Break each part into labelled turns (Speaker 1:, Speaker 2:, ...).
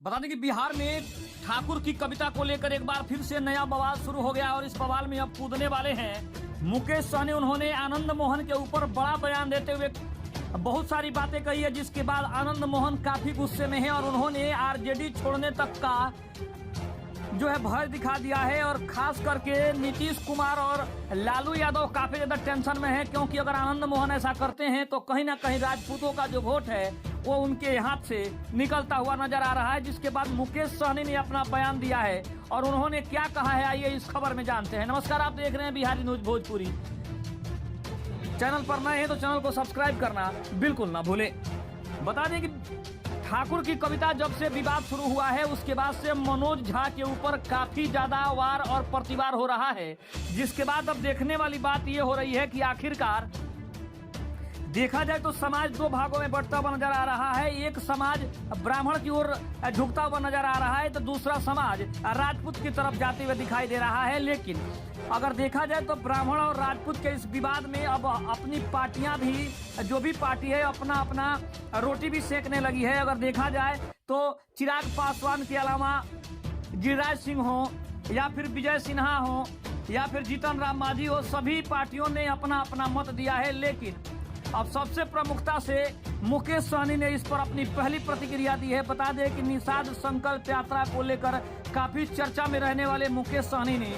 Speaker 1: बता दें कि बिहार में ठाकुर की कविता को लेकर एक बार फिर से नया बवाल शुरू हो गया और इस बवाल में अब कूदने वाले हैं मुकेश सहनी। उन्होंने आनंद मोहन के ऊपर बड़ा बयान देते हुए बहुत सारी बातें कही है, जिसके बाद आनंद मोहन काफी गुस्से में हैं और उन्होंने आरजेडी छोड़ने तक का जो है भय दिखा दिया है। और खास करके नीतीश कुमार और लालू यादव काफी ज्यादा टेंशन में है, क्योंकि अगर आनंद मोहन ऐसा करते हैं तो कहीं ना कहीं राजपूतों का जो वोट है वो उनके हाथ से निकलता हुआ नजर आ रहा है। जिसके बाद मुकेश सहनी ने अपना बयान दिया है और उन्होंने क्या कहा है, आइए इस खबर में जानते हैं। नमस्कार, आप देख रहे हैं बिहारी न्यूज भोजपुरी। चैनल पर नए हैं तो चैनल को सब्सक्राइब करना बिल्कुल ना भूलें। बता दें कि ठाकुर की कविता जब से विवाद शुरू हुआ है उसके बाद से मनोज झा के ऊपर काफी ज्यादा वार और प्रतिवार हो रहा है। जिसके बाद अब देखने वाली बात यह हो रही है कि आखिरकार देखा जाए तो समाज दो भागों में बढ़ता हुआ नजर आ रहा है। एक समाज ब्राह्मण की ओर झुकता हुआ नजर आ रहा है तो दूसरा समाज राजपूत की तरफ जाते हुए दिखाई दे रहा है। लेकिन अगर देखा जाए तो ब्राह्मण और राजपूत के इस विवाद में अब अपनी पार्टियां भी, जो भी पार्टी है, अपना अपना रोटी भी सेकने लगी है। अगर देखा जाए तो चिराग पासवान के अलावा गिरिराज सिंह हो या फिर विजय सिन्हा हो या फिर जीतन राम मांझी हो, सभी पार्टियों ने अपना अपना मत दिया है। लेकिन अब सबसे प्रमुखता से मुकेश सहनी ने इस पर अपनी पहली प्रतिक्रिया दी है। बता दें कि निषाद संकल्प यात्रा को लेकर काफी चर्चा में रहने वाले मुकेश सहनी ने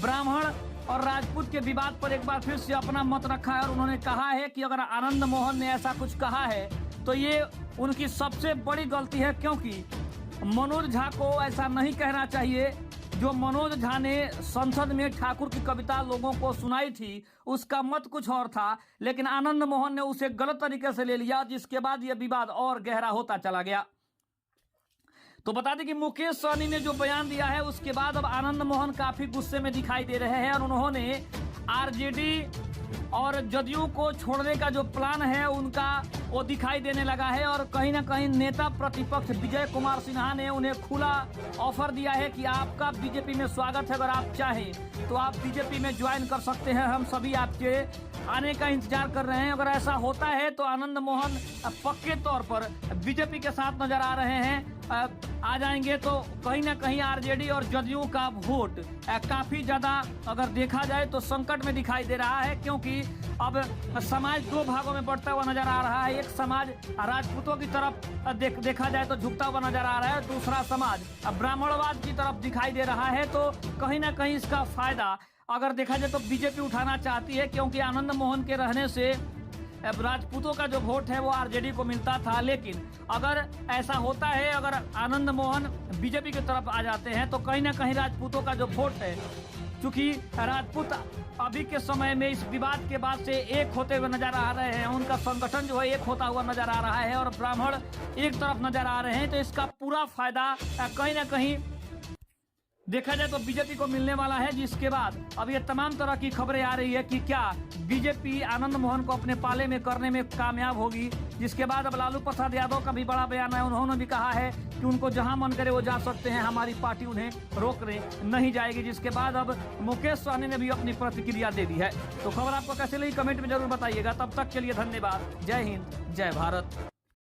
Speaker 1: ब्राह्मण और राजपूत के विवाद पर एक बार फिर से अपना मत रखा है और उन्होंने कहा है कि अगर आनंद मोहन ने ऐसा कुछ कहा है तो ये उनकी सबसे बड़ी गलती है, क्योंकि मनोज झा को ऐसा नहीं कहना चाहिए। जो मनोज झा ने संसद में ठाकुर की कविता लोगों को सुनाई थी उसका मत कुछ और था, लेकिन आनंद मोहन ने उसे गलत तरीके से ले लिया, जिसके बाद यह विवाद और गहरा होता चला गया। तो बता दें कि मुकेश सहनी ने जो बयान दिया है उसके बाद अब आनंद मोहन काफी गुस्से में दिखाई दे रहे हैं और उन्होंने आरजेडी और जदयू को छोड़ने का जो प्लान है उनका वो दिखाई देने लगा है। और कहीं ना कहीं नेता प्रतिपक्ष विजय कुमार सिन्हा ने उन्हें खुला ऑफर दिया है कि आपका बीजेपी में स्वागत है, अगर आप चाहें तो आप बीजेपी में ज्वाइन कर सकते हैं, हम सभी आपके आने का इंतजार कर रहे हैं। अगर ऐसा होता है तो आनंद मोहन पक्के तौर पर बीजेपी के साथ नजर आ रहे हैं, आ जाएंगे तो कहीं ना कहीं आरजेडी और जदयू का वोट काफी ज्यादा अगर देखा जाए तो संकट में दिखाई दे रहा है, क्योंकि अब समाज दो भागों में बढ़ता हुआ नजर आ रहा है। एक समाज राजपूतों की तरफ देखा जाए तो झुकता हुआ नजर आ रहा है, दूसरा समाज ब्राह्मणवाद की तरफ दिखाई दे रहा है। तो कहीं ना कहीं इसका फायदा अगर देखा जाए तो बीजेपी उठाना चाहती है, क्योंकि आनंद मोहन के रहने से राजपूतों का जो वोट है वो आरजेडी को मिलता था। लेकिन अगर ऐसा होता है, अगर आनंद मोहन बीजेपी की तरफ आ जाते हैं तो कहीं ना कहीं राजपूतों का जो वोट है, क्योंकि राजपूत अभी के समय में इस विवाद के बाद से एक होते हुए नजर आ रहे हैं, उनका संगठन जो है एक होता हुआ नजर आ रहा है और ब्राह्मण एक तरफ नजर आ रहे हैं। तो इसका पूरा फायदा कहीं ना कहीं देखा जाए तो बीजेपी को मिलने वाला है। जिसके बाद अब ये तमाम तरह की खबरें आ रही है कि क्या बीजेपी आनंद मोहन को अपने पाले में करने में कामयाब होगी। जिसके बाद अब लालू प्रसाद यादव का भी बड़ा बयान है, उन्होंने भी कहा है कि उनको जहां मन करे वो जा सकते हैं, हमारी पार्टी उन्हें रोकने नहीं जाएगी। जिसके बाद अब मुकेश सहनी ने भी अपनी प्रतिक्रिया दे दी है। तो खबर आपको कैसे लगी कमेंट में जरूर बताइएगा। तब तक के लिए धन्यवाद। जय हिंद, जय भारत।